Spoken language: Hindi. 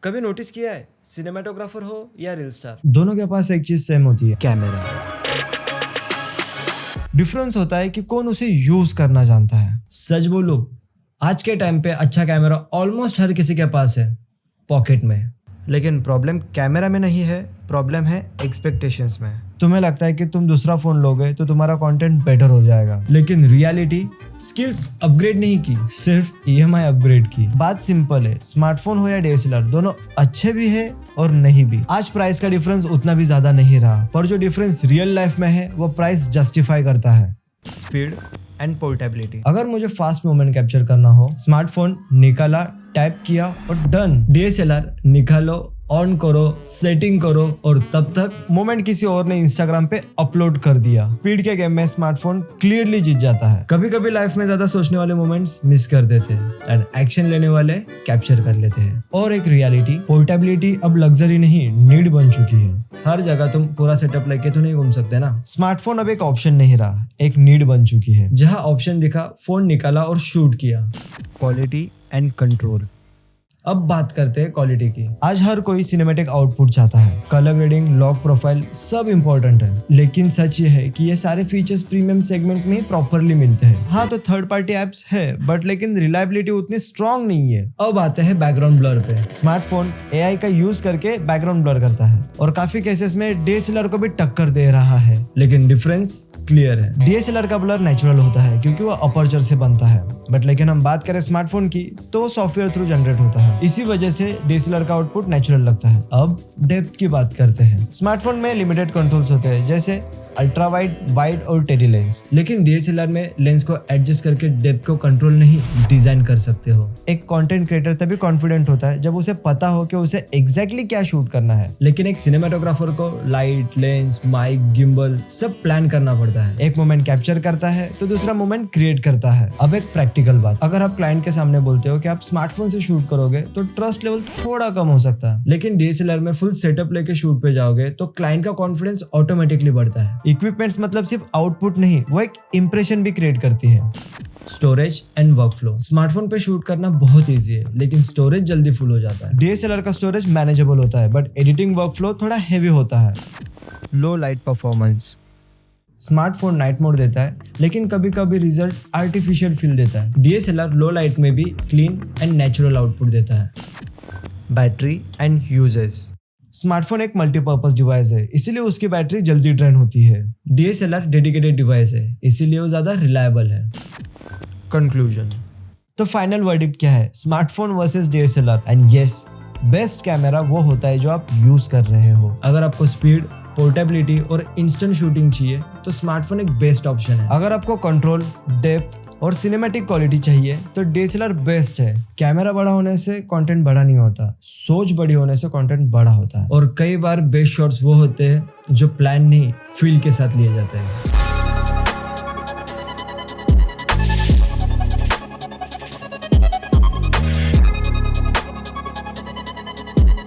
कभी नोटिस किया है, सिनेमेटोग्राफर हो या रील स्टार, दोनों के पास एक चीज सेम होती है, कैमरा। डिफरेंस होता है कि कौन उसे यूज करना जानता है। सच बोलो, आज के टाइम पे अच्छा कैमरा ऑलमोस्ट हर किसी के पास है, पॉकेट में। लेकिन प्रॉब्लम कैमरा में नहीं है, प्रॉब्लम है एक्सपेक्टेशंस में। तुम्हें लगता है कि तुम दूसरा फोन लोगे तो तुम्हारा कंटेंट बेटर हो जाएगा, लेकिन रियलिटी स्किल्स अपग्रेड नहीं की, सिर्फ EMI अपग्रेड की। बात सिंपल है, स्मार्टफोन हो या DSLR दोनों अच्छे भी है और नहीं भी। आज प्राइस का डिफरेंस उतना भी ज्यादा नहीं रहा, पर जो डिफरेंस रियल लाइफ में है वो प्राइस जस्टिफाई करता है। Speed and portability. अगर मुझे फास्ट मोमेंट कैप्चर करना हो, स्मार्टफोन निकाला, टाइप किया और डन। DSLR निकालो, ऑन करो, सेटिंग करो और तब तक मोमेंट किसी और ने इंस्टाग्राम पे अपलोड कर दिया। स्पीड के गेम में स्मार्टफोन क्लियरली जीत जाता है। कभी कभी लाइफ में ज्यादा सोचने वाले मोमेंट्स मिस कर देते हैं एंड एक्शन लेने वाले कैप्चर कर लेते हैं। और एक रियलिटी, पोर्टेबिलिटी अब लग्जरी नहीं, नीड बन चुकी है। हर जगह तुम पूरा सेटअप लेके तो नहीं घूम सकते ना। स्मार्टफोन अब एक ऑप्शन नहीं रहा, एक नीड बन चुकी है। जहाँ ऑप्शन दिखा, फोन निकाला और शूट किया। Quality and control. अब बात करते हैं क्वालिटी की। आज हर कोई सिनेमैटिक आउटपुट चाहता है, कलर ग्रेडिंग, लॉक प्रोफाइल सब इम्पोर्टेंट है। लेकिन सच ये है कि ये सारे फीचर्स प्रीमियम सेगमेंट में प्रॉपरली मिलते हैं। हाँ तो थर्ड पार्टी एप्स है, बट लेकिन रिलायबिलिटी उतनी स्ट्रांग नहीं है। अब आते हैं बैकग्राउंड ब्लर पे। स्मार्टफोन AI का यूज करके बैकग्राउंड ब्लर करता है और काफी केसेस में DSLR को भी टक्कर दे रहा है। लेकिन डिफरेंस क्लियर है। DSLR का ब्लर नेचुरल होता है क्योंकि वो अपर्चर से बनता है, बट लेकिन हम बात करें स्मार्टफोन की तो वो सॉफ्टवेयर थ्रू जनरेट होता है। इसी वजह से DSLR का आउटपुट नेचुरल लगता है। अब डेप्थ की बात करते हैं। स्मार्टफोन में लिमिटेड कंट्रोल्स होते हैं, जैसे अल्ट्रा वाइड, वाइड और टेडी लेंस। लेकिन DSLR में लेंस को एडजस्ट करके डेप्थ को कंट्रोल नहीं, डिजाइन कर सकते हो। एक कंटेंट क्रिएटर तभी कॉन्फिडेंट होता है जब उसे पता हो कि उसे एग्जैक्टली क्या शूट करना है। लेकिन एक सिनेमेटोग्राफर को लाइट, लेंस, माइक, गिम्बल सब प्लान करना पड़ता है। एक मोमेंट कैप्चर करता है तो दूसरा मोमेंट क्रिएट करता है। अब एक प्रैक्टिकल बात, अगर आप क्लाइंट के सामने बोलते हो कि आप स्मार्टफोन से शूट करोगे तो ट्रस्ट लेवल थोड़ा कम हो सकता है। लेकिन DSLR में फुल सेटअप लेके शूट पे जाओगे तो क्लाइंट का कॉन्फिडेंस ऑटोमेटिकली बढ़ता है। इक्विपमेंट्स मतलब सिर्फ आउटपुट नहीं, वो एक इंप्रेशन भी क्रिएट करती है। Storage and workflow. स्मार्टफोन पे शूट करना बहुत इजी है, लेकिन स्टोरेज जल्दी फुल हो जाता है। DSLR का स्टोरेज मैनेजेबल होता है, बट एडिटिंग वर्कफ्लो थोड़ा हेवी होता है। लो light performance. Smartphone night mode देता है, लेकिन कभी कभी रिजल्ट आर्टिफिशियल फील देता है। DSLR लो लाइट में भी क्लीन एंड नेचुरल आउटपुट देता है। Battery and uses. स्मार्टफोन एक मल्टीपर्पज डिवाइस है, इसीलिए उसकी बैटरी जल्दी ड्रेन होती है। DSLR डेडिकेटेड डिवाइस है, इसीलिए वो ज्यादा रिलायबल है। कंक्लूजन। तो फाइनल वर्डिक्ट क्या है? Smartphone versus DSLR, and yes, best camera वो होता है जो आप यूज कर रहे हो। अगर आपको स्पीड, पोर्टेबिलिटी और इंस्टेंट शूटिंग चाहिए तो स्मार्टफोन एक बेस्ट ऑप्शन है। अगर आपको कंट्रोल, डेप्थ और सिनेमैटिक क्वालिटी चाहिए तो DSLR बेस्ट है। कैमरा बड़ा होने से कंटेंट बड़ा नहीं होता, सोच बड़ी होने से कंटेंट बड़ा होता है। और कई बार बेस्ट शॉट्स वो होते हैं जो प्लान नहीं, फील के साथ लिए जाते हैं।